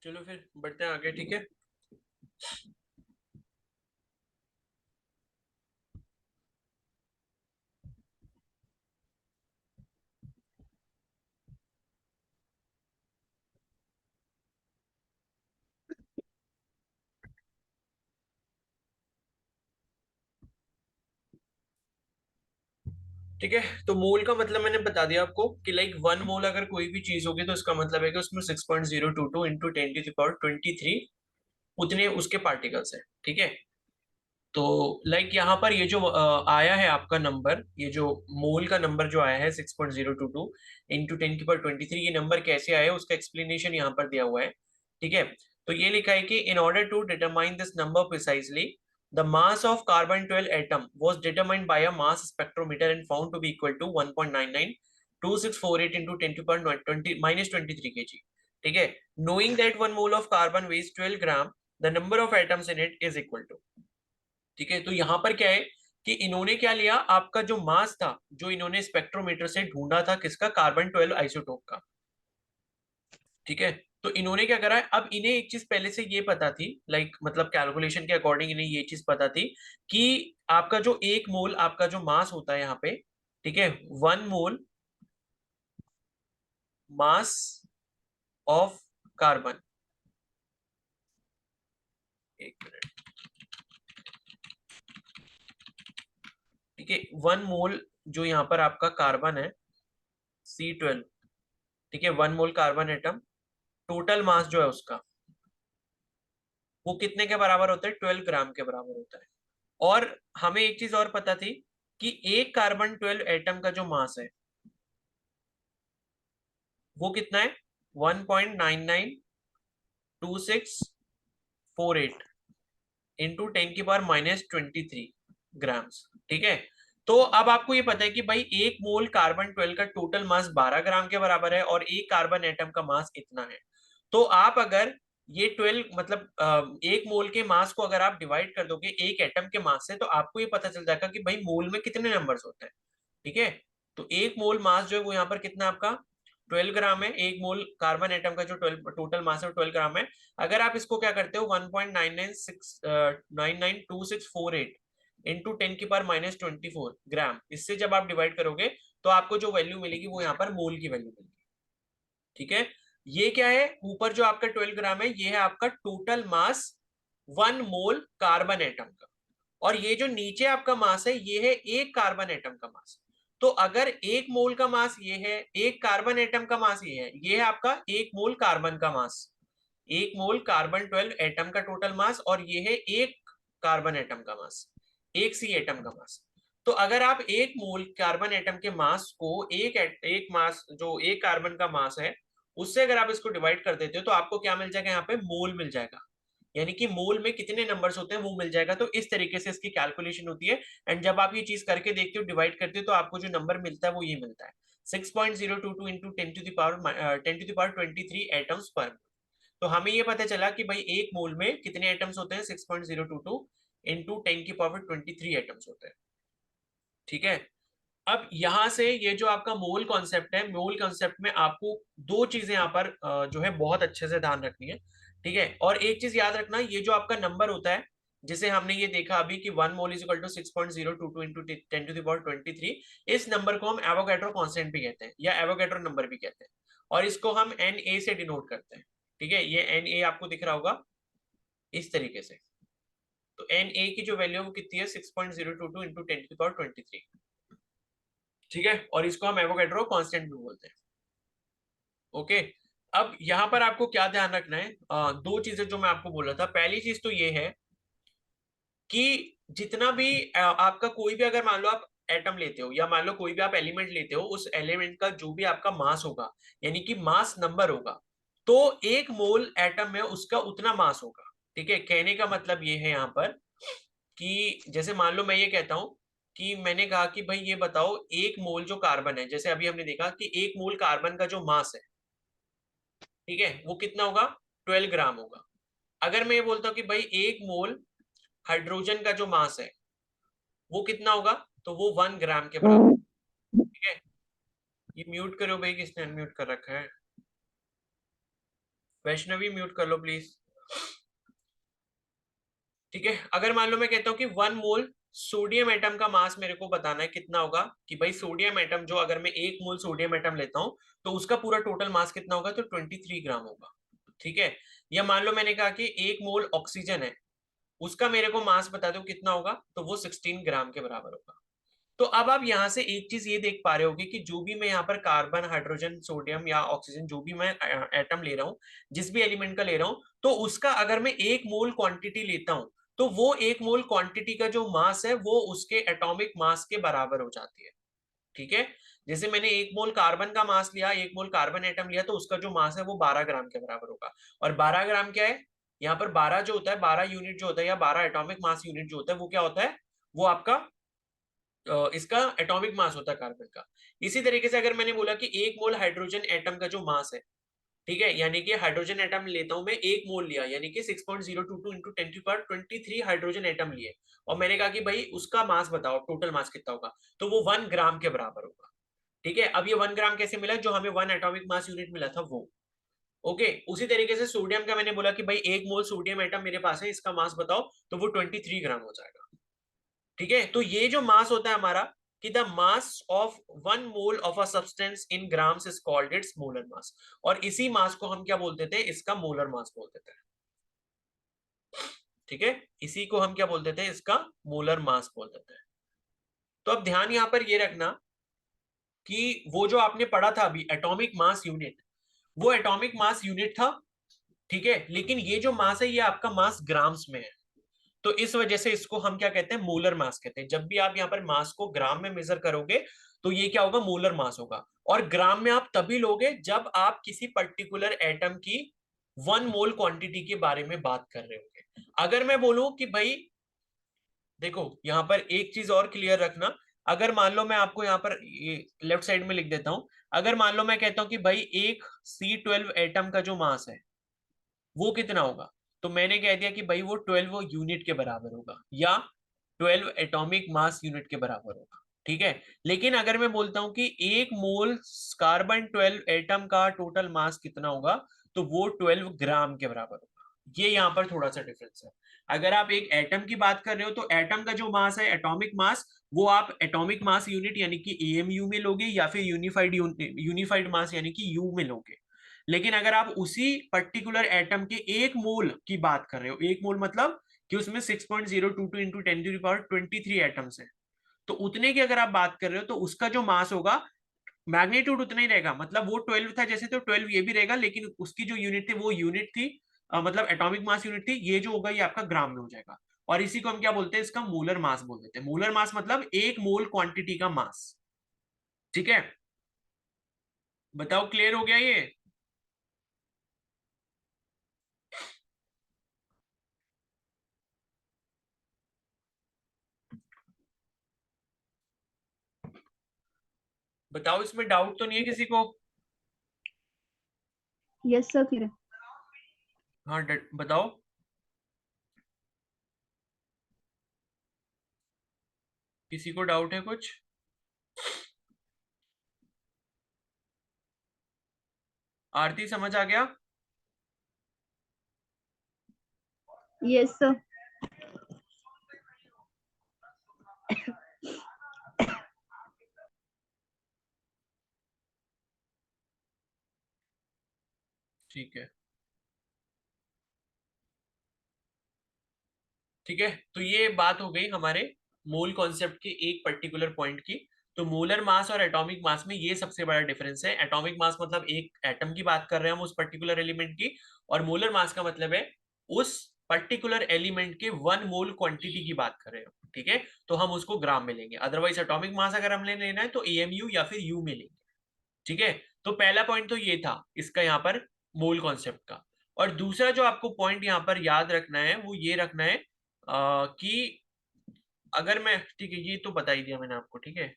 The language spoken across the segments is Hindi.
चलो फिर बढ़ते हैं आगे, ठीक है। ठीक है, तो मोल का मतलब मैंने बता दिया आपको कि लाइक वन मोल अगर कोई भी चीज होगी तो इसका मतलब है कि उसमें 6.022 इंटू 10 की पावर 23 उतने उसके पार्टिकल्स है, ठीक है। तो लाइक यहाँ पर ये जो आया है आपका नंबर, ये जो मोल का नंबर जो आया है 6.022 इंटू 10 की पावर 23, ये नंबर कैसे आया है उसका एक्सप्लेनेशन यहाँ पर दिया हुआ है, ठीक है। तो ये लिखा है कि in order to determine this number precisely the mass of carbon 12 atom was determined by a mass spectrometer and found to be equal to 1.992648 into 10 to the power 20 minus 23 kg, ठीक है। knowing that one mole of carbon weighs 12 gram, the number of atoms in it is equal to, ठीक है। तो यहां पर क्या है कि इन्होंने क्या लिया, आपका जो मास था जो इन्होंने स्पेक्ट्रोमीटर से ढूंढा था किसका, कार्बन 12 आइसोटोप का, ठीक है। तो इन्होंने क्या करा है, अब इन्हें एक चीज पहले से ये पता थी, लाइक मतलब कैलकुलेशन के अकॉर्डिंग इन्हें ये चीज पता थी कि आपका जो एक मोल आपका जो मास होता है यहाँ पे, ठीक है, one mole mass of carbon, एक मिनट, ठीक है, वन मोल जो यहाँ पर आपका कार्बन है C12, ठीक है, one mole carbon atom, total mass जो है उसका वो कितने के बराबर होता है, 12 ग्राम के बराबर होता है। और हमें एक चीज और पता थी कि एक कार्बन 12 एटम का जो मास है वो कितना है, 1.992648 इंटू 10 की पावर -23 ग्राम्स, ठीक है। तो अब आपको ये पता है कि भाई एक मोल कार्बन 12 का टोटल मास 12 ग्राम के बराबर है और एक कार्बन एटम का मास इतना है। तो आप अगर ये 12 मतलब एक मोल के मास को अगर आप डिवाइड कर दोगे एक एटम के मास से तो आपको ये पता चल जाएगा कि भाई मोल में कितने नंबर्स होते हैं, ठीक है। तो एक मोल मास जो है वो यहाँ पर कितना है आपका, 12 ग्राम है। एक मोल कार्बन एटम का जो 12 टोटल मास है वो 12 ग्राम है। अगर आप इसको क्या करते हो 1.992648 इंटू 10 की पावर -24 ग्राम, इससे जब आप डिवाइड करोगे तो आपको जो वैल्यू मिलेगी वो यहाँ पर मोल की वैल्यू मिलेगी, ठीक है। ये क्या है, ऊपर जो आपका 12 ग्राम है ये है आपका total mass one mole carbon atom का, और ये जो नीचे आपका मास है ये है एक कार्बन एटम का मास। तो अगर एक मोल का मास ये है, एक कार्बन एटम का मास ये है आपका एक मोल कार्बन का मास, एक मोल कार्बन 12 एटम का टोटल मास, और ये है एक कार्बन एटम का मास, एक सी एटम का मास। तो अगर आप एक मोल कार्बन एटम के मास को एक मास जो एक कार्बन का मास है उससे अगर आप इसको डिवाइड कर देते हो तो आपको क्या मिल जाएगा, यहाँ पे मोल मिल जाएगा, यानी कि मोल में कितने नंबर्स होते हैं वो मिल जाएगा। तो इस तरीके से इसकी कैलकुलेशन होती है। एंड जब आप ये चीज करके देखते हो डिवाइड करते हो तो आपको जो नंबर मिलता है वो ये मिलता है, 6.022 इंटू 10 की पावर 23 एटम्स पर। तो हमें ये पता चला कि भाई एक मोल में कितने एटम्स होते हैं, 6.022 इंटू 10 की पावर 23 एटम्स होते हैं, ठीक है। अब यहां से ये जो आपका मोल कॉन्सेप्ट है, मोल कॉन्सेप्ट में आपको दो चीजें यहाँ पर जो है बहुत अच्छे से ध्यान रखनी है, ठीक है। और एक चीज याद रखना, ये जो आपका नंबर होता है जिसे हमने ये देखा अभी कि one mole is equal to 6.022 into 10 की पावर 23, इस नंबर को हम एवोगैड्रो कांस्टेंट भी कहते हैं या एवोगैड्रो नंबर भी कहते हैं, और इसको हम एन ए से डिनोट करते हैं, ठीक है। ये एन ए आपको दिख रहा होगा इस तरीके से। तो एन ए की जो वैल्यू है वो कितनी है, 6.022 इंटू 10 की पावर 23, ठीक है। और इसको हम एवोगैड्रो कांस्टेंट भी बोलते हैं, ओके। अब यहां पर आपको क्या ध्यान रखना है, दो चीजें जो मैं आपको बोल रहा था, पहली चीज तो ये है कि जितना भी आपका कोई भी अगर मान लो आप एटम लेते हो या मान लो कोई भी आप एलिमेंट लेते हो, उस एलिमेंट का जो भी आपका मास होगा यानी कि मास नंबर होगा, तो एक मोल एटम में उसका उतना मास होगा, ठीक है। कहने का मतलब ये है यहाँ पर कि जैसे मान लो मैं ये कहता हूं कि मैंने कहा कि भाई ये बताओ एक मोल जो कार्बन है, जैसे अभी हमने देखा कि एक मोल कार्बन का जो मास है, ठीक है, वो कितना होगा, 12 ग्राम होगा। अगर मैं ये बोलता हूँ कि भाई एक मोल हाइड्रोजन का जो मास है वो कितना होगा, तो वो 1 ग्राम के बराबर, ठीक है। ये म्यूट करो भाई, किसने अनम्यूट कर रखा है। वैष्णवी म्यूट कर लो प्लीज। ठीक है, अगर मान लो मैं कहता हूँ कि 1 मोल सोडियम एटम का मास मेरे को बताना है कितना होगा, कि भाई सोडियम एटम जो, अगर मैं 1 मोल सोडियम एटम लेता हूँ तो उसका पूरा टोटल मास कितना होगा, तो 23 ग्राम होगा। ठीक है, या मान लो मैंने कहा कि 1 मोल ऑक्सीजन है, उसका मेरे को मास बता दो कितना होगा, तो वो 16 ग्राम के बराबर होगा। तो अब आप यहां से एक चीज ये देख पा रहे होगे कि जो भी मैं यहाँ पर कार्बन, हाइड्रोजन, सोडियम या ऑक्सीजन, जो भी मैं एटम ले रहा हूँ, जिस भी एलिमेंट का ले रहा हूँ, तो उसका अगर मैं 1 मोल क्वांटिटी लेता हूँ, तो वो 1 मोल क्वांटिटी का जो मास है वो उसके एटॉमिक मास के बराबर हो जाती है। ठीक है, जैसे मैंने 1 मोल कार्बन का मास लिया, 1 मोल कार्बन एटम लिया, तो उसका जो मास है वो 12 ग्राम के बराबर होगा। और 12 ग्राम क्या है, यहाँ पर 12 जो होता है, 12 यूनिट जो होता है, या 12 एटॉमिक मास यूनिट जो होता है, वो क्या होता है, वो आपका इसका एटॉमिक मास होता है कार्बन का। इसी तरीके से अगर मैंने बोला कि 1 मोल हाइड्रोजन एटम का जो मास है, ठीक है, यानी कि हाइड्रोजन एटम लेता हूं मैं, 1 मोल लिया, यानी कि 6.022 इंटू 10⁻23 हाइड्रोजन एटम लिए, और मैंने कहा कि भाई उसका मास बताओ, टोटल मास कितना होगा, तो वो 1 ग्राम के बराबर होगा। ठीक है, अब ये 1 ग्राम कैसे मिला, जो हमें 1 एटॉमिक मास यूनिट मिला था वो। ओके, उसी तरीके से सोडियम का मैंने बोला कि भाई 1 मोल सोडियम एटम मेरे पास है, इसका मास बताओ, तो वो 23 ग्राम हो जाएगा। ठीक है, तो ये जो मास होता है हमारा, कि the mass of 1 mole of a substance in grams is called its molar mass. और इसी मास को हम क्या बोलते थे, इसका मोलर मास बोलते थे। ठीक है, इसी को हम क्या बोलते थे, इसका मोलर मास बोलते थे। तो अब ध्यान यहां पर ये रखना कि वो जो आपने पढ़ा था अभी एटॉमिक मास यूनिट, वो एटॉमिक मास यूनिट था। ठीक है, लेकिन ये जो मास है ये आपका मास ग्राम्स में है, तो इस वजह से इसको हम क्या कहते हैं, मोलर मास कहते हैं। जब भी आप यहाँ पर मास को ग्राम में मेजर करोगे तो ये क्या होगा, मोलर मास होगा। और ग्राम में आप तभी लोगे जब आप किसी पर्टिकुलर एटम की 1 मोल क्वांटिटी के बारे में बात कर रहे होगे। अगर मैं बोलूं कि भाई देखो, यहाँ पर एक चीज और क्लियर रखना, अगर मान लो मैं आपको यहाँ पर लेफ्ट साइड में लिख देता हूं, अगर मान लो मैं कहता हूं कि भाई एक C12 एटम का जो मास है वो कितना होगा, तो मैंने कह दिया कि भाई वो 12 यूनिट के बराबर होगा, या 12 एटॉमिक मास यूनिट के बराबर होगा। ठीक है, लेकिन अगर मैं बोलता हूं कि 1 मोल कार्बन 12 एटम का टोटल मास कितना होगा, तो वो 12 ग्राम के बराबर होगा। ये यहाँ पर थोड़ा सा डिफरेंस है। अगर आप एक एटम की बात कर रहे हो, तो एटम का जो मास है, एटॉमिक मास, वो आप एटॉमिक मास यूनिट यानी कि एएमयू में लोगे, या फिर यूनिफाइड मास यानी कि यू में लोगे। लेकिन अगर आप उसी पर्टिकुलर एटम के 1 मोल की बात कर रहे हो, 1 मोल मतलब कि उसमें 6.022 इंटू 10⁻23 एटम्स है, तो उतने की अगर आप बात कर रहे हो, तो उसका जो मास होगा, मैग्नीट्यूड उतना ही रहेगा, मतलब वो 12 था जैसे, तो 12 ये भी रहेगा, लेकिन उसकी जो यूनिट थी वो यूनिट थी, मतलब एटॉमिक मास यूनिट थी, ये जो होगा ये आपका ग्राम में हो जाएगा। और इसी को हम क्या बोलते हैं, इसका मोलर मास बोल देते हैं। मोलर मास मतलब 1 मोल क्वांटिटी का मास। ठीक है, बताओ क्लियर हो गया ये। बताओ, इसमें डाउट तो नहीं है किसी को। Yes sir, clear. हाँ, बताओ, किसी को डाउट है कुछ। आरती समझ आ गया। Yes sir. ठीक है, ठीक है, तो ये बात हो गई हमारे मोल कॉन्सेप्ट के एक पर्टिकुलर पॉइंट की। तो मोलर मास और एटॉमिक मास में ये सबसे बड़ा डिफरेंस है। एटॉमिक मास मतलब एक एटम की बात कर रहे हैं हम, उस पर्टिकुलर एलिमेंट की, और मोलर मास का मतलब है उस पर्टिकुलर एलिमेंट के 1 मोल क्वांटिटी की बात कर रहे हो। ठीक है, तो हम उसको ग्राम में लेंगे, अदरवाइज एटॉमिक मास अगर हमने लेना है तो एएमयू या फिर यू में लेंगे। ठीक है, तो पहला पॉइंट तो ये था इसका यहाँ पर, मोल कॉन्सेप्ट का। और दूसरा जो आपको पॉइंट यहाँ पर याद रखना है वो ये रखना है कि अगर मैं, ठीक है, ये तो बता ही दिया मैंने आपको। ठीक है,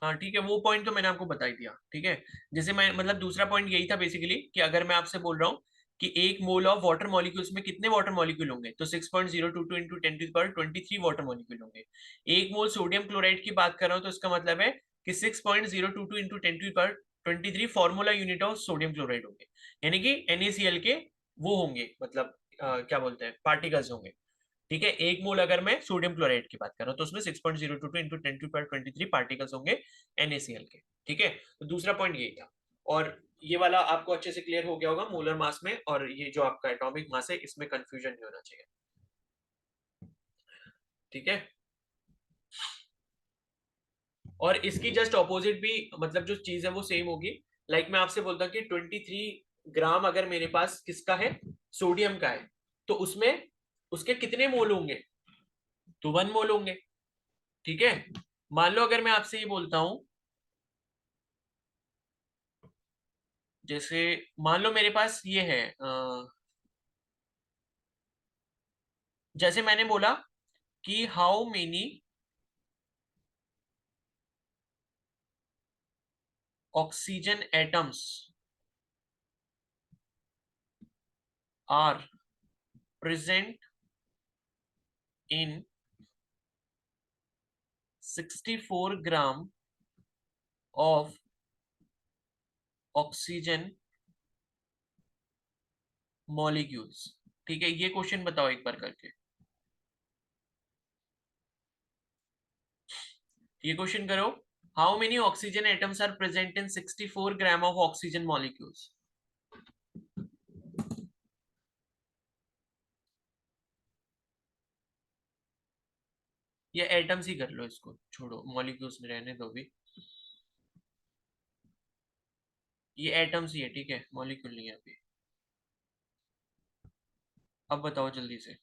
हाँ ठीक है, वो पॉइंट तो मैंने आपको बता ही दिया। ठीक है, जैसे मैं मतलब दूसरा पॉइंट यही था बेसिकली, कि अगर मैं आपसे बोल रहा हूँ कि एक मोल ऑफ वाटर मॉलिक्यूल्स में कितने वाटर मॉलिक्यूल होंगे, तो 6.022 इंटू 10⁻23 वाटर मॉलिक्यूल होंगे। एक मोल सोडियम क्लोराइड की बात कर रहा हूं तो इसका मतलब है कि 6.022 into 10⁻23 formula unit of sodium chloride होंगे, यानी कि NaCl के वो होंगे, मतलब क्या बोलते हैं, पार्टिकल्स होंगे। ठीक है, एक मोल अगर मैं सोडियम क्लोराइड की बात कर रहा हूं तो उसमें 6.022 इंटू 10⁻23 पार्टिकल्स होंगे NaCl के। ठीक है, तो दूसरा पॉइंट यही था। और ये वाला आपको अच्छे से क्लियर हो गया होगा मोलर मास में, और ये जो आपका एटॉमिक मास है इसमें कंफ्यूजन नहीं होना चाहिए। ठीक है, और इसकी जस्ट ऑपोजिट भी, मतलब जो चीज है वो सेम होगी। लाइक मैं आपसे बोलता हूँ कि 23 ग्राम अगर मेरे पास किसका है, सोडियम का है, तो उसमें उसके कितने मोल होंगे, तो 1 मोल होंगे। ठीक है, मान लो अगर मैं आपसे ये बोलता हूं, जैसे मान लो मेरे पास ये है, जैसे मैंने बोला कि how many oxygen atoms are present in 64 gram of oxygen molecules. ठीक है, ये क्वेश्चन बताओ एक बार करके। ये क्वेश्चन करो, how many oxygen atoms are present in 64 gram of oxygen molecules. ये एटम्स ही कर लो, इसको छोड़ो, मॉलिक्यूल्स में रहने दो भी। ये एटम्स ही है, ठीक है, मॉलिक्यूल नहीं है अभी। अब बताओ जल्दी से।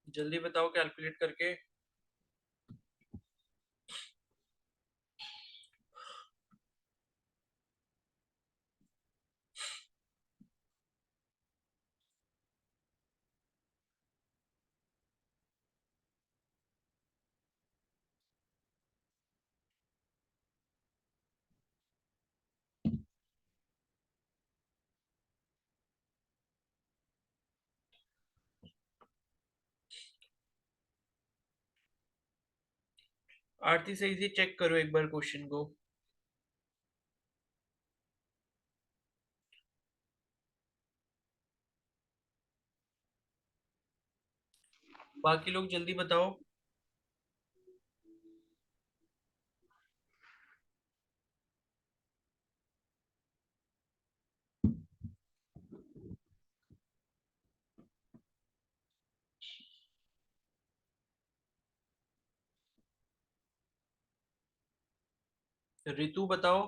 जल्दी बताओ कैलकुलेट करके। आरती से इजी चेक करो एक बार क्वेश्चन को। बाकी लोग जल्दी बताओ। रितु बताओ।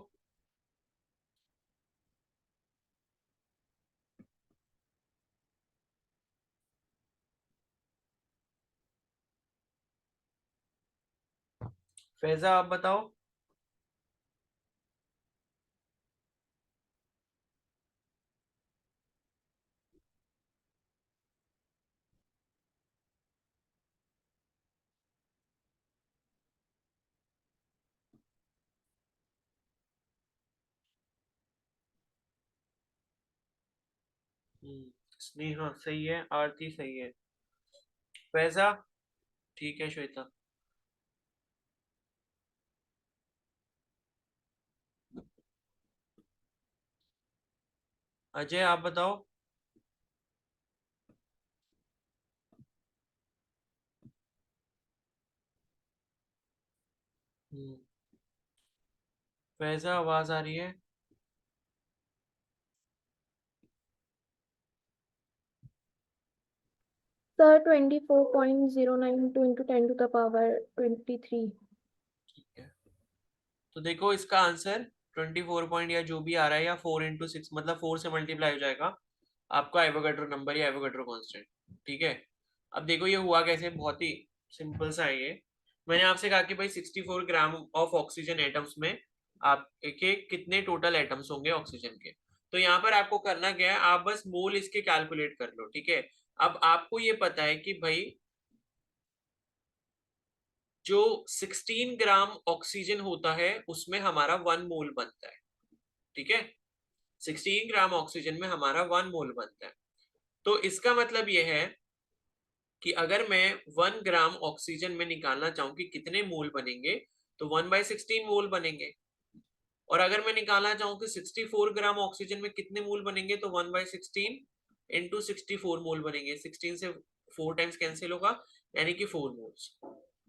फैजा आप बताओ। स्नेहा सही है, आरती सही है, फैजा ठीक है, श्वेता अजय आप बताओ। फैजा आवाज आ रही है? Sir 24.092 into 10 to the power 23। ठीक है, तो देखो इसका आंसर 24 पॉइंट या जो भी आ रहा है, या 4 into 6 मतलब 4 से मल्टीप्लाई हो जाएगा आपका एवोगैड्रो नंबर या एवोगैड्रो कांस्टेंट। ठीक है, अब देखो ये हुआ कैसे, बहुत ही सिंपल सा है ये। मैंने आपसे कहा कि भाई 64 ग्राम ऑफ ऑक्सीजन एटम्स में आपके कितने टोटल एटम्स होंगे ऑक्सीजन के। तो यहाँ पर आपको करना क्या है, आप बस मोल इसके कैलकुलेट कर लो। ठीक है, अब आपको ये पता है कि भाई जो 16 ग्राम ऑक्सीजन होता है उसमें हमारा 1 मोल बनता है। ठीक है, 16 ग्राम ऑक्सीजन में हमारा 1 मोल बनता है। तो इसका मतलब यह है कि अगर मैं 1 ग्राम ऑक्सीजन में निकालना चाहूं कि कितने मोल बनेंगे, तो 1/16 मोल बनेंगे। और अगर मैं निकालना चाहूं कि 64 ग्राम ऑक्सीजन में कितने मोल बनेंगे, तो 1/16 इंटू 64 मोल बनेंगे। 16 से 4 टाइम्स कैंसिल होगा, यानी कि 4 मोल्स।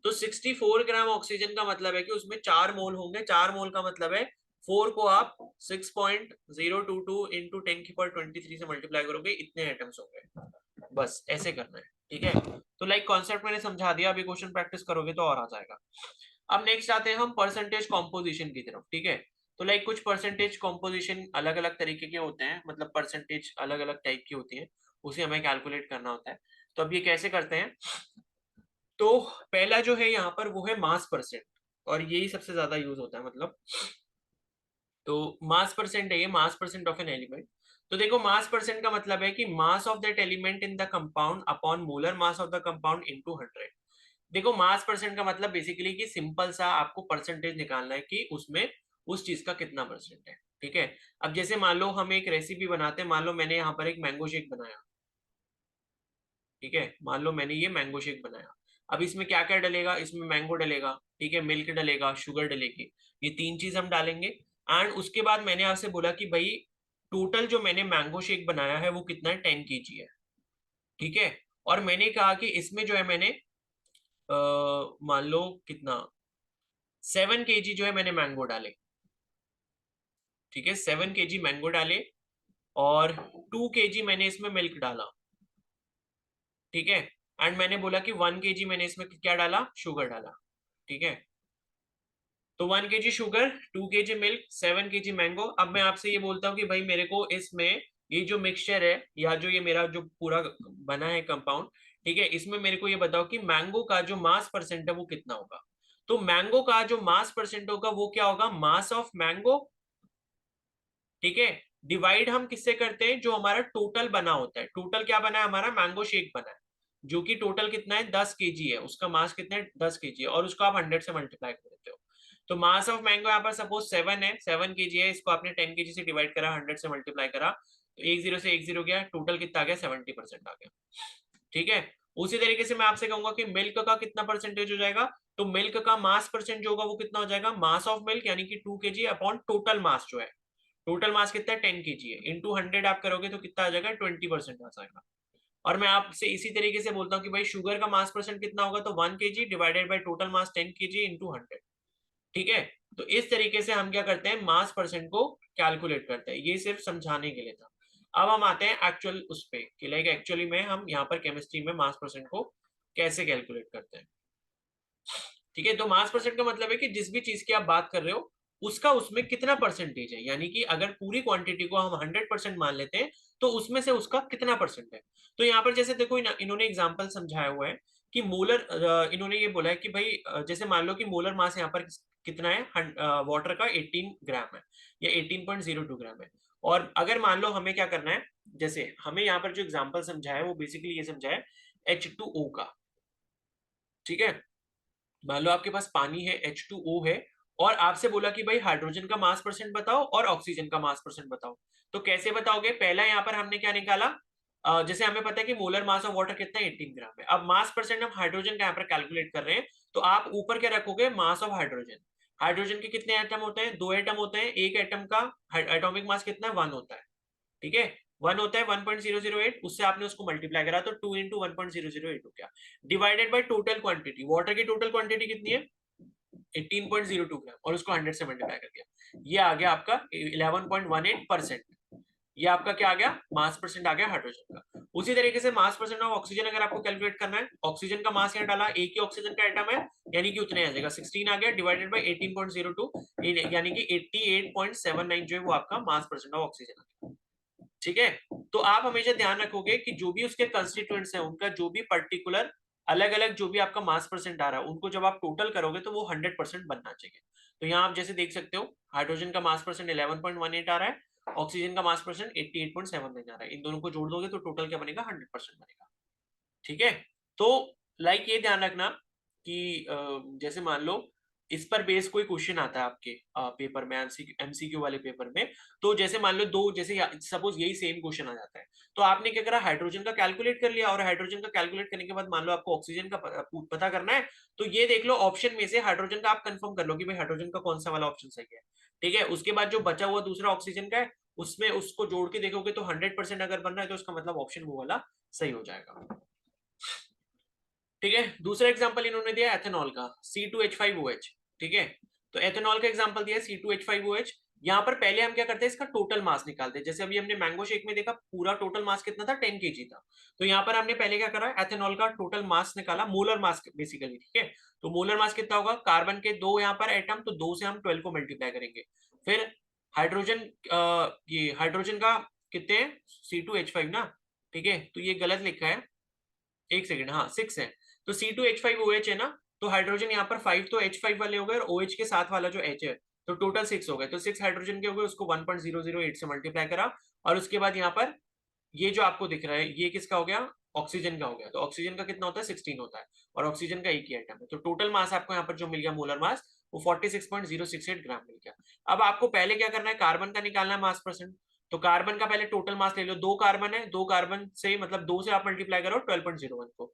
तो 64 ग्राम ऑक्सीजन का मतलब है कि उसमें 4 मोल होंगे। 4 मोल का मतलब है 4 को आप 6.022 इंटू 10 की पावर 23 से मल्टीप्लाई करोगे, इतने एटम्स होंगे। बस ऐसे करना है। ठीक है, तो लाइक कॉन्सेप्ट मैंने समझा दिया, अभी क्वेश्चन प्रैक्टिस करोगे तो और आ जाएगा। अब नेक्स्ट आते हैं हम परसेंटेज कॉम्पोजिशन की तरफ। ठीक है, तो लाइक कुछ परसेंटेज कॉम्पोजिशन अलग अलग तरीके के होते हैं, मतलब परसेंटेज अलग अलग टाइप की होती है, उसे हमें कैलकुलेट करना होता है। तो अब ये कैसे करते हैं, तो पहला जो है यहाँ पर वो है मास परसेंट, और यही सबसे ज्यादा यूज होता है। मतलब तो मास परसेंट है ये, मास परसेंट ऑफ एन एलिमेंट। तो देखो मास परसेंट का मतलब है कि mass of that element in the compound upon molar mass of the compound into 100। देखो मास परसेंट का मतलब बेसिकली कि सिंपल सा आपको परसेंटेज निकालना है कि उसमें उस चीज का कितना परसेंट है। ठीक है, अब जैसे मान लो हम एक रेसिपी बनाते हैं, मान लो मैंने यहाँ पर एक मैंगो शेक बनाया। ठीक है, मान लो मैंने ये मैंगो शेक बनाया। अब इसमें क्या क्या डलेगा, इसमें मैंगो डलेगा, ठीक है, मिल्क डलेगा, शुगर डलेगी, ये 3 चीज हम डालेंगे। एंड उसके बाद मैंने आपसे बोला कि भाई टोटल जो मैंने मैंगो शेक बनाया है वो कितना है, 10 kg है। ठीक है, और मैंने कहा कि इसमें जो है मैंने मान लो कितना 7 kg जो है मैंने मैंगो डाले। ठीक है, 7 kg मैंगो डाले, और 2 kg मैंने इसमें मिल्क डाला। ठीक है, एंड मैंने बोला कि 1 kg मैंने इसमें क्या डाला, शुगर डाला। ठीक है, तो 1 kg sugar, 2 kg milk, 7 kg mango. अब मैं आपसे ये बोलता हूँ कि भाई मेरे को इसमें ये जो मिक्सचर है, या जो ये मेरा जो पूरा बना है कंपाउंड, ठीक है, इसमें मेरे को ये बताओ कि मैंगो का जो मास परसेंट है वो कितना होगा। तो मैंगो का जो मास परसेंट होगा वो क्या होगा, मास ऑफ मैंगो। ठीक है, डिवाइड हम किससे करते हैं, जो हमारा टोटल बना होता है। टोटल क्या बना है, हमारा मैंगो शेक बना है, जो कि टोटल कितना है, 10 kg है, उसका मास कितना है, 10 kg है, और उसको आप 100 से मल्टीप्लाई कर देते हो। तो मास ऑफ मैंगो यहाँ पर सपोज 7 है, 7 kg है, इसको आपने 10 kg से डिवाइड करा, 100 से मल्टीप्लाई करा, तो एक जीरो से एक जीरो गया, टोटल कितना आ गया, 70% आ गया। ठीक है, उसी तरीके से मैं आपसे कहूंगा कि मिल्क का कितना परसेंटेज हो जाएगा, तो मिल्क का मास परसेंट जो होगा वो कितना हो जाएगा, मास ऑफ मिल्क यानी कि 2 kg अपॉन टोटल मास जो है। टोटल मास कितना है, 10 kg है, इंटू 100 आप करोगे तो कितना आ जाएगा, 20% आ जाएगा। और मैं आपसे इसी तरीके से बोलता हूँ कि भाई शुगर का मास परसेंट कितना होगा, तो 1 kg divided by total mass 10 kg into 100। ठीक है, तो इस तरीके से हम क्या करते हैं, मास परसेंट को कैलकुलेट करते हैं। ये सिर्फ समझाने के लिए था। अब हम आते हैं एक्चुअल उस पे कि लाइक एक्चुअली में हम यहाँ पर केमिस्ट्री में मास परसेंट को कैसे कैलकुलेट करते हैं। ठीक है, तो मास परसेंट का मतलब है कि जिस भी चीज की आप बात कर रहे हो उसका उसमें कितना परसेंटेज है, यानी कि अगर पूरी क्वांटिटी को हम 100% मान लेते हैं तो उसमें से उसका कितना परसेंट है। तो यहाँ पर जैसे देखो इन्होंने एग्जाम्पल समझाया हुआ है कि मोलर, इन्होंने ये बोला है कि भाई जैसे मान लो कि मोलर मास यहाँ पर कितना है, वाटर का 18 ग्राम है, या 18.02 ग्राम है। और अगर मान लो हमें क्या करना है, जैसे हमें यहाँ पर जो एग्जाम्पल समझाया है वो बेसिकली ये समझाया है H2O का। ठीक है, मान लो आपके पास पानी है, H2O है, और आपसे बोला कि भाई हाइड्रोजन का मास परसेंट बताओ और ऑक्सीजन का मास परसेंट बताओ। तो कैसे बताओगे, पहला यहाँ पर हमने क्या निकाला, जैसे हमें पता है कि मोलर मास ऑफ वाटर कितना है 18 ग्राम है। अब मास परसेंट हम हाइड्रोजन का यहाँ पर कैलकुलेट कर रहे हैं, तो आप ऊपर क्या रखोगे, मास ऑफ हाइड्रोजन। हाइड्रोजन के कितने एटम होते हैं, 2 एटम होते हैं, एक एटम का एटॉमिक मास कितना है, 1 होता है, ठीक है, 1 होता है, 1.008, उससे आपने उसको मल्टीप्लाई करा तो 2 इंटू 1.008 हो गया, divided by total quantity. Water की टोटल क्वांटिटी कितनी है, 18.02 ग्राम, और उसको 100 से मल्टीप्लाई कर दिया, ये आ गया आपका 11.18%। ये आपका क्या आ गया, मास परसेंट आ गया हाइड्रोजन का। उसी तरीके से मास परसेंट ऑफ ऑक्सीजन अगर आपको कैलकुलेट करना है, ऑक्सीजन का मास यहाँ डाला, एक ही ऑक्सीजन का एटम है, यानी कि उतने आ जाएगा, 16 आ गया, डिवाइडेड बाय 18.02, यानी कि 88.79 जो है वो आपका मास परसेंट ऑफ ऑक्सीजन आ गया, ठीक है। तो आप हमेशा ध्यान रखोगे कि जो भी उसके कंस्टिट्यूएंट्स हैं, उनका जो भी पर्टिकुलर अलग अलग जो भी आपका मास परसेंट आ रहा है, उनको जब आप टोटल करोगे तो वो 100% बनना चाहिए। तो यहाँ आप जैसे देख सकते हो, हाइड्रोजन का मास परसेंट 11.18 आ रहा है, ऑक्सीजन का मास परसेंट 88.79 आ रहा है, इन दोनों को जोड़ दोगे तो टोटल क्या बनेगा, 100% बनेगा, ठीक है। तो लाइक ये ध्यान रखना कि जैसे मान लो इस पर बेस कोई क्वेश्चन आता है आपके पेपर में, एमसीक्यू वाले पेपर में, तो जैसे मान लो दो, जैसे सपोज यही सेम क्वेश्चन आ जाता है, तो आपने क्या करा, हाइड्रोजन का कैलकुलेट कर लिया, और हाइड्रोजन का कैलकुलेट करने के बाद मान लो आपको ऑक्सीजन का पता करना है, तो ये देख लो ऑप्शन में से हाइड्रोजन का आप कंफर्म कर लो कि भाई हाइड्रोजन का कौन सा वाला ऑप्शन सही है, ठीक है। उसके बाद जो बचा हुआ दूसरा ऑक्सीजन का है, उसमें उसको जोड़ के देखोगे तो 100% अगर बन रहा है तो उसका मतलब ऑप्शन वो वाला सही हो जाएगा, ठीक है। दूसरा एग्जांपल इन्होंने दिया एथेनॉल का, C2H5OH, ठीक है। तो एथेनॉल का एग्जांपल दिया C2H5OH। यहाँ पर पहले हम क्या करते हैं, इसका टोटल मास निकालते हैं। जैसे अभी हमने मैंगो शेक में देखा पूरा टोटल मास कितना था, 10 kg था। तो यहाँ पर हमने पहले क्या करा, एथेनॉल का टोटल मास निकाला, मोलर मास बेसिकली, ठीक है। तो मोलर मास कितना होगा, कार्बन के 2 यहाँ पर एटम, तो 2 से हम 12 को मल्टीप्लाई करेंगे। फिर हाइड्रोजन, ये हाइड्रोजन का कितने हैं, C2H5 ना, ठीक है। तो ये गलत लिखा है, एक सेकंड, हाँ 6 है, तो C2H5OH है ना, तो हाइड्रोजन यहाँ पर 5 तो H5 वाले हो गए, और OH के साथ वाला जो H है, तो टोटल 6 हो गए, तो 6 हाइड्रोजन के हो गए, उसको 1.008 से मल्टीप्लाई करा, और उसके बाद यहाँ पर ये जो आपको दिख रहा है ये किसका हो गया, ऑक्सीजन का हो गया। तो ऑक्सीजन का कितना होता है, 16 होता है, और ऑक्सीजन का एक ही आइटम है, तो टोटल मास आपको यहाँ पर जो मिल गया मोलर मास, वो 46.068 ग्राम मिल गया। अब आपको पहले क्या करना है, कार्बन का निकालना है मास परसेंट। तो कार्बन का पहले टोटल मास ले लो, 2 कार्बन है, 2 कार्बन से मतलब 2 से आप मल्टीप्लाई करो 12.01 को,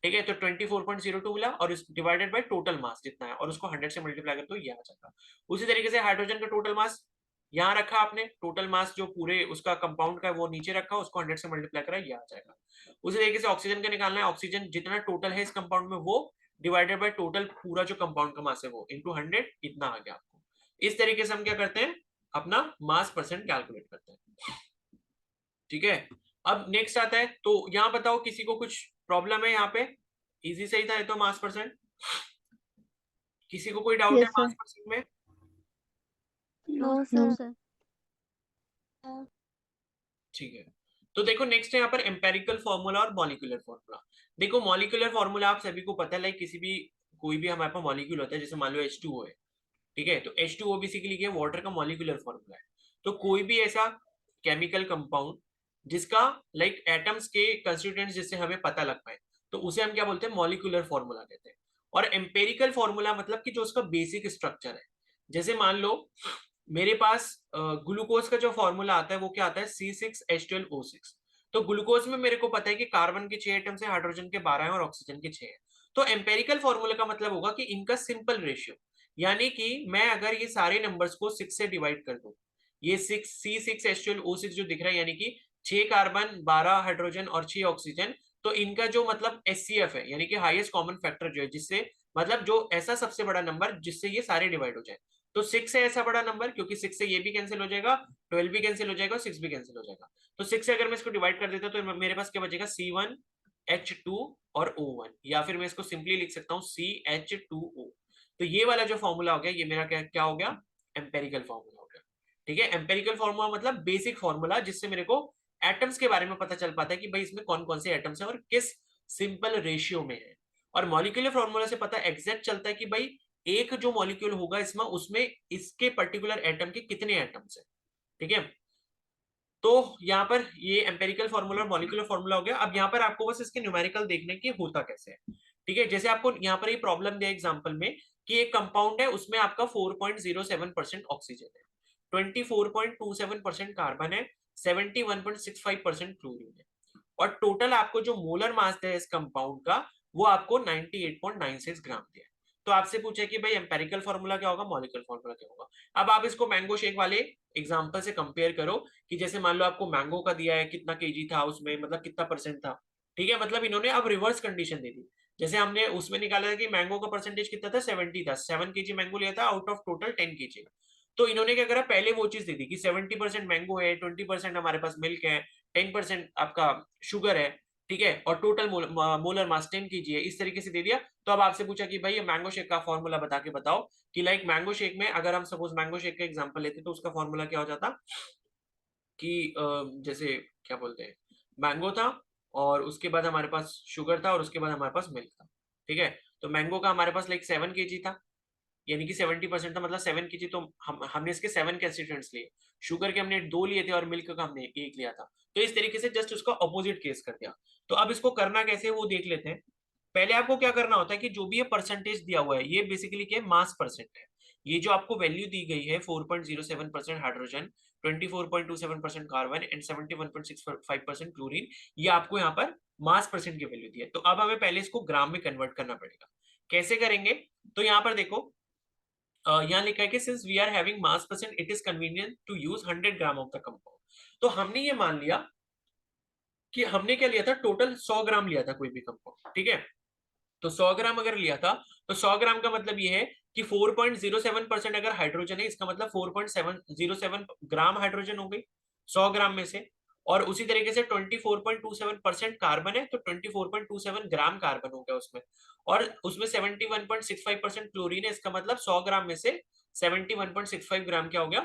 ठीक है। तो 24.02 मिला, और इस डिवाइडेड बाय टोटल मास जितना है, और उसको 100 से मल्टीप्लाई कर तो ये आ जाएगा। उसी तरीके से हाइड्रोजन का टोटल मास यहाँ रखा आपने, टोटल मास जो पूरे उसका कंपाउंड का है वो नीचे रखा, उसको 100 से मल्टीप्लाई करा, ये आ जाएगा। उसी तरीके से ऑक्सीजन का निकालना है, ऑक्सीजन जितना टोटल है इस कंपाउंड में वो डिवाइडेड बाय टोटल पूरा जो कंपाउंड का मास है वो इंटू 100, इतना आ गया आपको। इस तरीके से हम क्या करते हैं, अपना मास परसेंट कैलकुलेट करते हैं, ठीक है। अब नेक्स्ट आता है, तो यहाँ बताओ किसी को कुछ प्रॉब्लम है, यहाँ पे इजी सही था ये तो मास परसेंट, किसी को कोई डाउट है यस सर। मास परसेंट में? No no sir. सर। ठीक है, तो देखो नेक्स्ट है यहाँ पर एम्पेरिकल फॉर्मूला और मॉलिक्यूलर फॉर्मूला। देखो मॉलिक्यूलर फॉर्मूला आप सभी को पता है, लाइक किसी भी कोई भी हमारे पास मॉलिक्यूल होता है, जैसे मान लो H2O है, ठीक है, तो H2O बेसिकली क्या है, वाटर का मॉलिक्यूलर फॉर्मूला है। तो कोई भी ऐसा केमिकल कंपाउंड जिसका लाइक एटम्स के कंस्टिट्यूएंट्स जिससे हमें पता लग पाए, तो उसे हम क्या बोलते हैं, मॉलिक्यूलर फॉर्मूला कहते हैं। और एम्पेरिकल फॉर्मूला मतलब कि जो उसका बेसिक स्ट्रक्चर है। जैसे मान लो मेरे पास ग्लूकोज का जो फॉर्मूला आता है वो क्या आता है, C6H12O6। तो ग्लूकोज में मेरे को पता है कि कार्बन के 6 एटम्स है, हाइड्रोजन के 12 हैं, और ऑक्सीजन के 6 हैं। तो एम्पेरिकल फॉर्मूला का मतलब होगा कि इनका सिंपल रेशियो, यानी कि मैं अगर ये सारे नंबर्स को 6 से डिवाइड कर दूं, ये 6 C6H12O6 जो दिख रहा है, यानी कि 6 कार्बन 12 हाइड्रोजन और 6 ऑक्सीजन, तो इनका जो मतलब HCF है, यानी कि हाईएस्ट कॉमन फैक्टर जो है, जिससे मतलब जो ऐसा सबसे बड़ा नंबर जिससे ये सारे डिवाइड हो जाए, तो 6 है ऐसा बड़ा नंबर, क्योंकि 6 से ये भी कैंसिल हो जाएगा, 12 भी कैंसिल हो जाएगा, और 6 भी कैंसिल हो जाएगा। तो 6 से अगर मैं इसको डिवाइड कर देता तो मेरे पास क्या बचेगा, C1H2 और O1, या फिर मैं इसको सिंपली लिख सकता हूँ CH2O। तो ये वाला जो फॉर्मूला हो गया, ये मेरा क्या क्या हो गया, एम्पेरिकल फॉर्मूला हो गया, ठीक है। एम्पेरिकल फॉर्मूला मतलब बेसिक फॉर्मूला, जिससे मेरे को एटम्स के बारे में पता चल पाता है कि भाई इसमें कौन कौन से एटम्स है और किस सिंपल रेशियो में है। और मॉलिक्यूलर फॉर्मूला से पता एग्जैक्ट चलता है कि भाई एक जो मॉलिक्यूल होगा इसमें, उसमें इसके पर्टिकुलर एटम के कितने एटम्स है, ठीक है। तो यहाँ पर ये एम्पेरिकल फॉर्मूला और मॉलिक्यूलर फॉर्मूला हो गया। अब यहाँ पर आपको बस इसके न्यूमेरिकल देखने की होता कैसे है, ठीक है। जैसे आपको यहाँ पर ये प्रॉब्लम दिया एग्जांपल में कि एक कंपाउंड है, उसमें आपका 4.07% ऑक्सीजन है, 24.27% कार्बन है, 71.65% क्लोरीन है। और टोटल आपको जो मोलर मास है इस कंपाउंड का वो आपको 98.96 ग्राम दिया है। तो आपसे पूछे कि भाई एम्पेरिकल फॉर्मूला क्या होगा, मॉलिक्यूलर फॉर्मूला क्या होगा। अब आप इसको मैंगो शेक वाले एग्जांपल से कंपेयर करो कि जैसे मान लो आपको मैंगो का दिया है, कितना केजी था उसमें, मतलब कितना परसेंट था, ठीक है। मतलब इन्होंने अब रिवर्स कंडीशन दे दी। जैसे हमने उसमें निकाला था कि मैंगो का परसेंटेज कितना था, 70 था, 7 केजी मैंगो लिया था आउट ऑफ टोटल 10 केजी। तो इन्होंने क्या करा, पहले वो चीज दे दी कि 70% मैंगो है, 20% हमारे पास मिल्क है, 10% आपका शुगर है, ठीक है, और टोटल मोलर मास 10 केजी है, इस तरीके से दे दिया। तो अब आपसे पूछा कि भाई ये मैंगो शेक का फॉर्मूला बता के बताओ कि लाइक मैंगो शेक में अगर हम सपोज मैंगो शेक का एग्जांपल लेते तो उसका फॉर्मूला क्या हो जाता कि जैसे क्या बोलते हैं, मैंगो था और उसके बाद हमारे पास शुगर था और उसके बाद हमारे पास मिल्क था, ठीक है। तो मैंगो का हमारे पास लाइक 7 केजी था, यानी कि 70% था, मतलब 7 केजी। तो हमने इसके 7 कंस्टिट्यूएंट्स लिए, शुगर के हमने 2 लिए थे और मिल्क का हमने 1 लिया था। तो इस तरीके से जस्ट उसका अपोजिट केस कर दिया। तो अब इसको करना कैसे वो देख लेते हैं। पहले आपको क्या करना होता है कि जो भी ये परसेंटेज दिया हुआ है ये बेसिकली क्या मास परसेंट है। ये जो आपको वैल्यू दी गई है 4.07% हाइड्रोजन, 24.27% कार्बन एंड 71.65% क्लोरीन, ये आपको यहाँ पर मास परसेंट की वैल्यू दी है। तो अब हमें पहले इसको ग्राम में कन्वर्ट करना पड़ेगा। कैसे करेंगे, तो यहाँ पर देखो यहाँ लिखा है कि since we are having mass percent it is convenient to use 100 gram of the compound. तो हमने ये मान लिया कि हमने क्या लिया था, टोटल 100 ग्राम लिया था कोई भी कंपाउंड, ठीक है। तो 100 ग्राम अगर लिया था तो 100 ग्राम का मतलब ये है कि 4.07% अगर हाइड्रोजन है, इसका मतलब 4.707 ग्राम हाइड्रोजन हो गई 100 ग्राम में से। और उसी तरीके से 24.27% कार्बन है, तो 24.27 ग्राम कार्बन हो गया उसमें। और उसमें 71.65% क्लोरीन है, इसका मतलब 100 ग्राम में से 71.65 ग्राम क्या हो गया,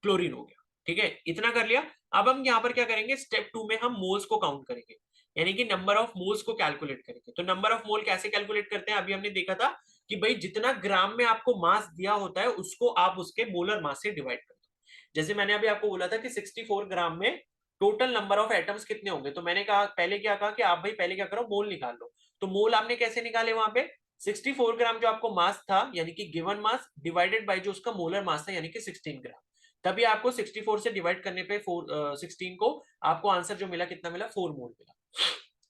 क्लोरीन हो गया, ठीक है। इतना कर लिया। अब हम यहाँ पर क्या करेंगे, स्टेप 2 में हम मोल्स को काउंट करेंगे, यानी कि नंबर ऑफ मोल्स को कैलकुलेट करेंगे। तो नंबर ऑफ मोल कैसे कैलकुलेट करते हैं, अभी हमने देखा था कि भाई जितना ग्राम में आपको मास दिया होता है उसको आप उसके मोलर मास से डिवाइड करते हो। जैसे मैंने अभी आपको बोला था कि 64 ग्राम में टोटल नंबर ऑफ एटम्स कितने होंगे, तो मैंने कहा पहले क्या कहा कि आप भाई पहले क्या करो, मोल निकाल लो। तो मोल आपने कैसे निकाले, वहां पे 64 ग्राम जो आपको मास था यानी कि गिवन मास डिवाइडेड बाय जो उसका मोलर मास था यानी कि 16 ग्राम। तभी आपको 64 से डिवाइड करने पे 16 को आपको आंसर जो मिला कितना मिला, 4 मोल मिला,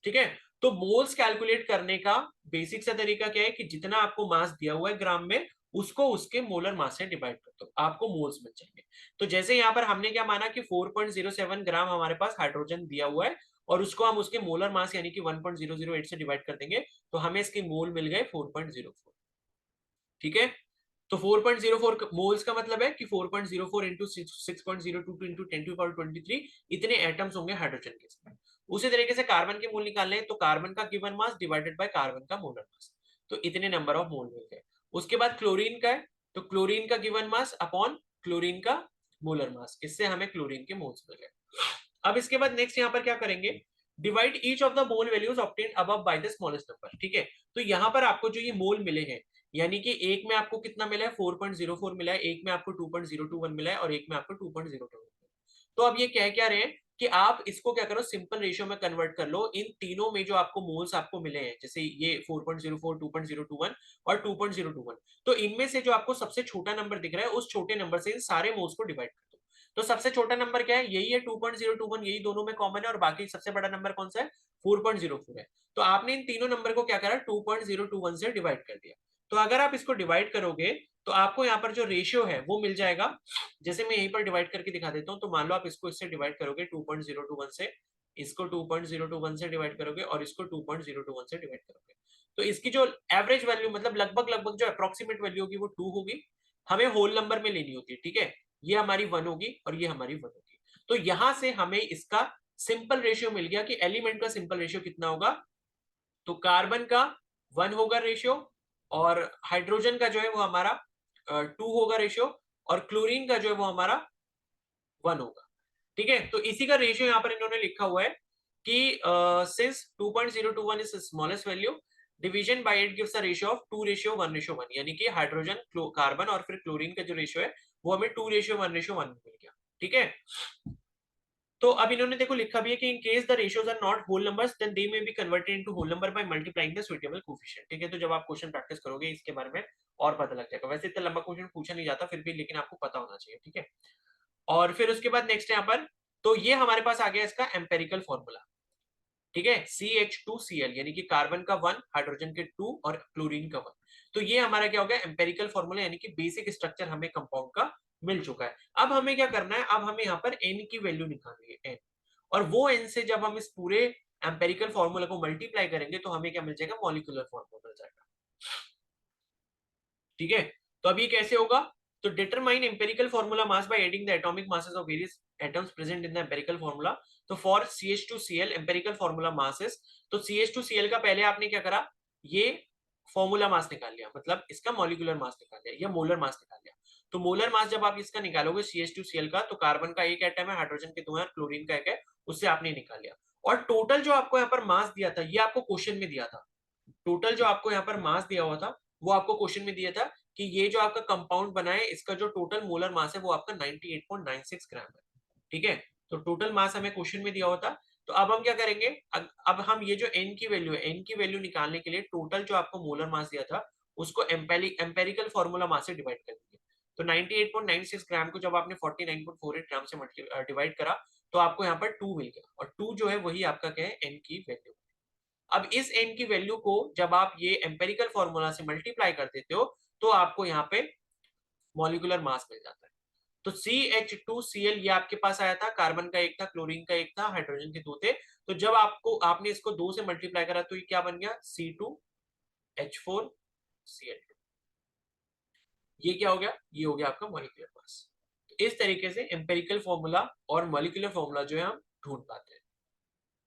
ठीक है। तो मोल्स कैलकुलेट करने का बेसिक सा तरीका क्या है कि जितना आपको मास दिया हुआ है ग्राम में उसको उसके मोलर मास से डिवाइड कर दो, आपको मोल्स मिल जाएंगे। तो जैसे यहाँ पर हमने क्या माना कि 4.07 ग्राम हमारे पास हाइड्रोजन दिया हुआ है और उसको हम उसके मोलर मास यानी कि 1.008 से डिवाइड कर देंगे, तो हमें इसके मोल मिल गए 4.04, ठीक है। तो 4.04 मोल्स का मतलब है कि 4.04 इंटू 6.022 इंटू 10⁻23 इतने एटम्स होंगे हाइड्रोजन के इसमें। उसी तरीके से कार्बन के मोल निकालने हैं तो कार्बन का given mass divided by carbon का मोलर मास, तो इतने नंबर ऑफ मोल मिल गए। उसके बाद क्लोरीन का है, तो क्लोरीन का गिवन मास अपॉन क्लोरीन का मोलर मास, इससे हमें क्लोरीन के मोल्स मिल गए। अब इसके बाद नेक्स्ट यहाँ पर क्या करेंगे, divide each of the mole values obtained above by the smallest number, ठीक है। तो यहाँ पर आपको जो ये मोल मिले हैं, यानी कि एक में आपको कितना मिला है 4.04 मिला है, एक में आपको 2.021 मिला है और एक में आपको 2.02 मिला है। तो अब ये कह क्या रहे हैं कि आप इसको क्या करो, सिंपल रेशियो में कन्वर्ट कर लो। इन तीनों में जो आपको मोल्स आपको मिले हैं, जैसे ये 4.04, 2.021 और 2.021, तो इनमें से जो आपको सबसे छोटा नंबर दिख रहा है उस छोटे नंबर से इन सारे मोल्स को डिवाइड कर दो। तो सबसे छोटा नंबर क्या है, यही है 2.021, यही दोनों में कॉमन है, और बाकी सबसे बड़ा नंबर कौन सा है, 4.04 है। तो आपने इन तीनों नंबर को क्या करा, 2.021 से डिवाइड कर दिया। तो अगर आप इसको डिवाइड करोगे तो आपको यहाँ पर जो रेशियो है वो मिल जाएगा। जैसे मैं यहीं पर डिवाइड करके दिखा देता हूँ, तो मान लो आप इसको इससे डिवाइड करोगे 2.021 से, इसको 2.021 से डिवाइड करोगे और इसको 2.021 से डिवाइड करोगे, तो इसकी जो एवरेज वैल्यू मतलब लगभग लगभग जो अप्रोक्सीमेट वैल्यू होगी वो 2 होगी। हमें होल नंबर में लेनी होती है, ठीक है। ये हमारी 1 होगी और ये हमारी 1 होगी। तो यहां से हमें इसका सिंपल रेशियो मिल गया कि एलिमेंट का सिंपल रेशियो कितना होगा, तो कार्बन का 1 होगा रेशियो, और हाइड्रोजन का जो है वो हमारा 2 होगा रेशियो, और क्लोरीन का जो है वो हमारा 1 होगा, ठीक है। तो इसी का रेशियो यहाँ पर इन्होंने लिखा हुआ है कि since 2.021 is smallest value, division bye it gives a ratio of 2:1:1, यानी कि हाइड्रोजन कार्बन और फिर क्लोरीन का जो रेशियो है वो हमें 2:1:1 मिल गया, ठीक है। तो अब इन्होंने देखो लिखा भी है कि in case the ratios are not whole numbers then they may be converted into whole number by multiplying the suitable coefficient, ठीक है। तो जब आप क्वेश्चन प्रैक्टिस करोगे इसके बारे में और पता लग जाएगा। वैसे इतना लंबा क्वेश्चन पूछा नहीं जाता फिर भी, लेकिन आपको पता होना चाहिए, ठीक है। और फिर उसके बाद नेक्स्ट यहाँ पर, तो ये हमारे पास आ गया इसका एम्पेरिकल फॉर्मूला। ठीक है, CH2Cl यानी कि कार्बन का 1, हाइड्रोजन के 2 और क्लोरीन का 1। तो ये हमारा क्या हो गया, एम्पेरिकल फॉर्मूला यानी कि बेसिक स्ट्रक्चर हमें कंपाउंड का मिल चुका है। अब हमें क्या करना है, अब हमें यहाँ पर n की वैल्यू निकालनी है, n, और वो n से जब हम इस पूरे एम्पेरिकल फॉर्मूला को मल्टीप्लाई करेंगे तो हमें क्या मिल जाएगा, मॉलिक्यूलर फॉर्मूला मिल जाएगा। ठीक है, तो अब ये कैसे होगा, तो determine empirical formula mass by adding the atomic masses of various atoms present in the empirical formula. तो for CH2Cl empirical formula masses, तो CH2Cl का पहले आपने क्या करा, ये फॉर्मूला मास निकाल लिया, मतलब इसका मॉलिक्यूलर मास निकाल लिया या मोलर मास निकाल लिया। तो मोलर मास जब आप इसका निकालोगे CH2Cl का, तो कार्बन का एक एटम है, हाइड्रोजन के 2 है, क्लोरीन का एक है, उससे आपने निकाल लिया। और टोटल जो आपको यहाँ पर मास दिया था, ये आपको क्वेश्चन में दिया था, टोटल जो आपको यहाँ पर मास दिया हुआ था वो आपको क्वेश्चन में दिया था कि ये जो आपका कंपाउंड बना है इसका जो टोटल मोलर मास है वो आपका 98.96 ग्राम है। ठीक है, तो टोटल मास हमें क्वेश्चन में दिया हुआ था। तो अब हम क्या करेंगे, अब हम ये जो n की वैल्यू है, n की वैल्यू निकालने के लिए टोटल जो आपको मोलर मास दिया था उसको एम्पेरिकल फॉर्मूला मास से डिवाइड कर देंगे। तो 98.96 ग्राम को जब आपने 49.48 ग्राम से डिवाइड करा तो आपको यहाँ पर 2 मिल गया, और 2 जो है वही आपका क्या है, n की वैल्यू। अब इस n की वैल्यू को जब आप ये एम्पेरिकल फॉर्मूला से मल्टीप्लाई कर देते हो तो आपको यहाँ पे मॉलिक्यूलर मास मिल जाता है। तो CH2Cl ये आपके पास आया था, कार्बन का एक था, क्लोरीन का एक था, हाइड्रोजन के 2 थे। तो जब आपने इसको 2 से मल्टीप्लाई करा तो ये क्या बन गया, C2H4Cl2। ये क्या हो गया, ये हो गया आपका मॉलिक्यूलर मास। तो इस तरीके से एम्पेरिकल फॉर्मूला और मॉलिक्यूलर फॉर्मूला जो है हम ढूंढ पाते हैं।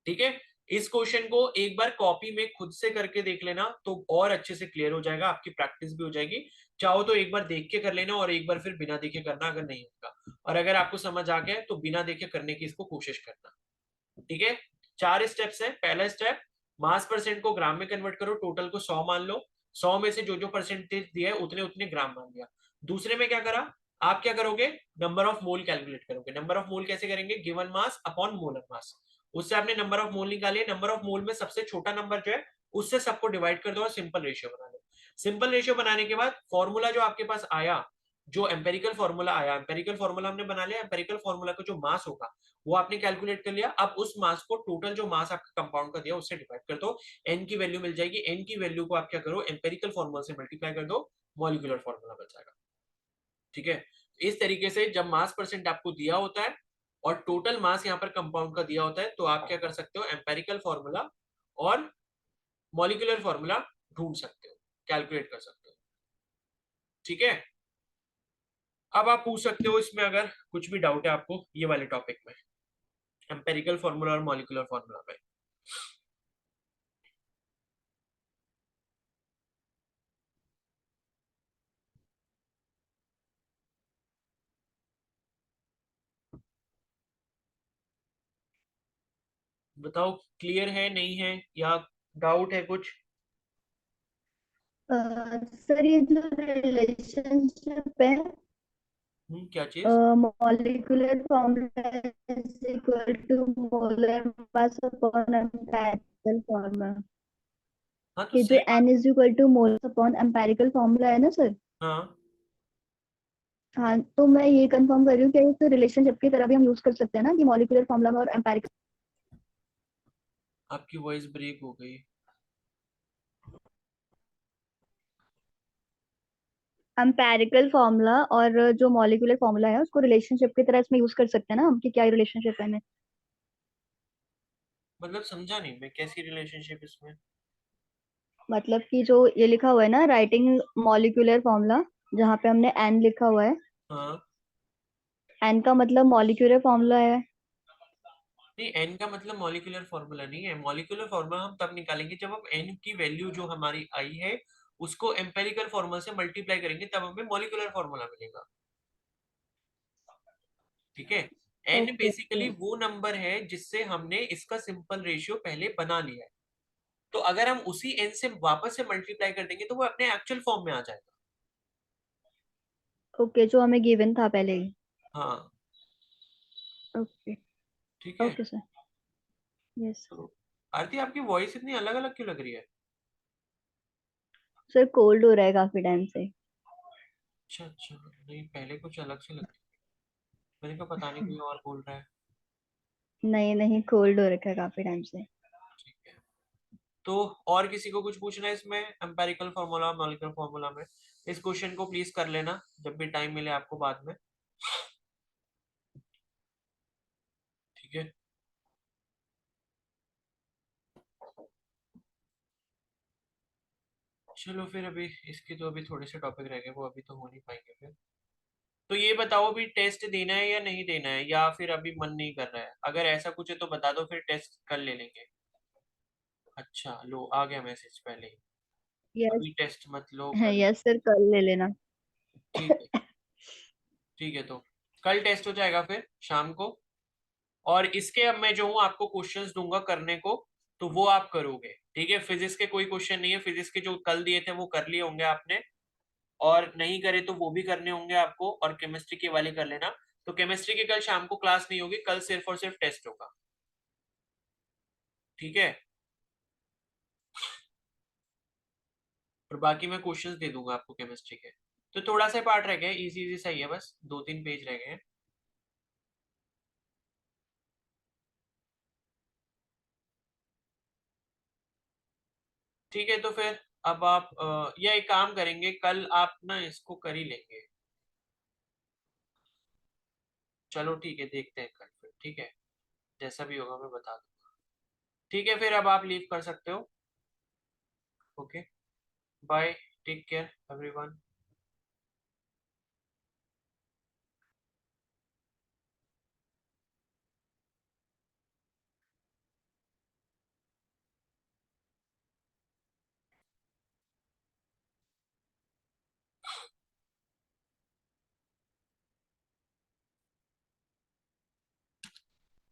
ठीक है, इस क्वेश्चन को एक बार कॉपी में खुद से करके देख लेना तो और अच्छे से क्लियर हो जाएगा, आपकी प्रैक्टिस भी हो जाएगी। चाहो तो एक बार देख के कर लेना और एक बार फिर बिना देखे करना अगर नहीं होगा, और अगर आपको समझ आ गया तो बिना देखे करने की इसको कोशिश करना। ठीक है, 4 स्टेप्स है। पहला स्टेप, मास परसेंट को ग्राम में कन्वर्ट करो, टोटल को 100 मान लो, 100 में से जो जो परसेंटेज दिया है उतने उतने ग्राम मान लिया। दूसरे में क्या करा, आप क्या करोगे, नंबर ऑफ मोल कैलकुलेट करोगे। नंबर ऑफ मोल कैसे करेंगे, given mass upon molar mass, उससे आपने नंबर ऑफ मोल निकालिए। नंबर ऑफ मोल में सबसे छोटा नंबर जो है उससे सबको डिवाइड कर दो और सिंपल रेशियो बना लो। सिंपल रेशियो बनाने के बाद फॉर्मूला जो आपके पास आया, जो एम्पेरिकल फॉर्मूला आया, एम्पेरिकल फॉर्मूला हमने बना लिया, एम्पेरिकल फॉर्मूला का जो मास होगा वो आपने कैलकुलेट कर लिया। अब उस मास को टोटल जो मास आपका कंपाउंड का दिया उससे डिवाइड कर दो, n की वैल्यू मिल जाएगी। n की वैल्यू को आप क्या करो, एम्पेरिकल फॉर्मूला से मल्टीप्लाई कर दो, मॉलिक्यूलर फॉर्मूला बच जाएगा। ठीक है, इस तरीके से जब मास परसेंट आपको दिया होता है और टोटल मास यहाँ पर कंपाउंड का दिया होता है तो आप क्या कर सकते हो, एम्पेरिकल फॉर्मूला और मॉलिक्यूलर फॉर्मूला ढूंढ सकते हो, कैलकुलेट कर सकते हो। ठीक है, अब आप पूछ सकते हो इसमें अगर कुछ भी डाउट है आपको ये वाले टॉपिक में, एम्पेरिकल फॉर्मूला और मॉलिक्यूलर फॉर्मूला में। बताओ, क्लियर है नहीं है या डाउट है कुछ। सर ये जो रिलेशनशिप है, क्या चीज। Molecular formula is equal to molar mass upon empirical formula, हाँ तो ये जो सही बात। n is equal to mole upon empirical formula है ना सर। हाँ, हाँ, तो मैं ये कंफर्म कर रही हूँ कि इस रिलेशनशिप की तरह भी हम यूज कर सकते हैं ना, कि मॉलिक्यूलर फॉर्मूला में और एम्पिरिकल आपकी वॉइस ब्रेक हो गई। फॉर्मूला और जो मॉलिक्यूलर फॉर्मूला है उसको रिलेशनशिप की तरह इसमें यूज कर सकते हैं ना हम, कि क्या रिलेशनशिप है। मतलब समझा नहीं मैं, कैसी रिलेशनशिप इसमें। मतलब कि जो ये लिखा हुआ है ना, राइटिंग मॉलिक्यूलर फॉर्मूला, जहाँ पे हमने एन लिखा हुआ है, हाँ, एन का मतलब मॉलिक्यूलर फॉर्मूला है। नहीं एन का मतलब मॉलिक्यूलर फॉर्मूला नहीं है। मॉलिक्यूलर फॉर्मूला हम तब निकालेंगे जब हम एन की वैल्यू जो हमारी आई है उसको एम्पेरिकल फॉर्मूला से मल्टीप्लाई करेंगे, तब हमें मॉलिक्यूलर फॉर्मूला मिलेगा। ठीक है, एन ओके बेसिकली ओके। वो नंबर है जिससे हमने इसका सिंपल रेशियो पहले बना लिया है। तो अगर हम उसी एन से वापस से मल्टीप्लाई कर देंगे तो वो अपने एक्चुअल फॉर्म में आ जाएगा। ओके, जो हमें गिवन था पहले ही। हाँ, ओके। ठीक है। Okay sir. यस। तो आरती, आपकी वॉइस इतनी अलग अलग क्यों लग रही है। सर कोल्ड हो रहा है काफी टाइम से। अच्छा अच्छा, नहीं पहले कुछ अलग से लगती थी, मैंने कहा पता नहीं कोई और बोल रहा है। नहीं नहीं, कोल्ड हो रखा है काफी टाइम से। तो और किसी को कुछ पूछना है इसमें, एम्पेरिकल फार्मूला मॉलिक्यूलर फार्मूला में? इस क्वेश्चन को प्लीज कर लेना जब भी टाइम मिले आपको बाद में, ठीक है। चलो फिर अभी इसके तो अभी थोड़े से टॉपिक रह गए, वो अभी तो हो नहीं पाएंगे फिर। तो ये बताओ अभी टेस्ट देना है या नहीं देना है, या फिर अभी मन नहीं कर रहा है? अगर ऐसा कुछ है तो बता दो, फिर टेस्ट कल ले लेंगे। अच्छा लो आ गया मैसेज पहले ही, यस। अभी टेस्ट मत लो है, कल। यस सर, कल ले लेना। ठीक है, ठीक है, तो कल टेस्ट हो जाएगा फिर शाम को। और इसके अब मैं जो हूँ आपको क्वेश्चंस दूंगा करने को, तो वो आप करोगे, ठीक है। फिजिक्स के कोई क्वेश्चन नहीं है, फिजिक्स के जो कल दिए थे वो कर लिए होंगे आपने, और नहीं करे तो वो भी करने होंगे आपको, और केमिस्ट्री के वाले कर लेना। तो केमिस्ट्री की कल शाम को क्लास नहीं होगी, कल सिर्फ और सिर्फ टेस्ट होगा, ठीक है। और बाकी मैं क्वेश्चंस दे दूंगा आपको केमिस्ट्री के। तो थोड़ा सा पार्ट रह गया, इजी इजी सही है, बस 2-3 पेज रह गए हैं। ठीक है, तो फिर अब आप या एक काम करेंगे, कल आप ना इसको कर ही लेंगे। चलो ठीक है, देखते हैं कल फिर, ठीक है। जैसा भी होगा मैं बता दूंगा, ठीक है। फिर अब आप लीव कर सकते हो। Okay, bye, take care everyone.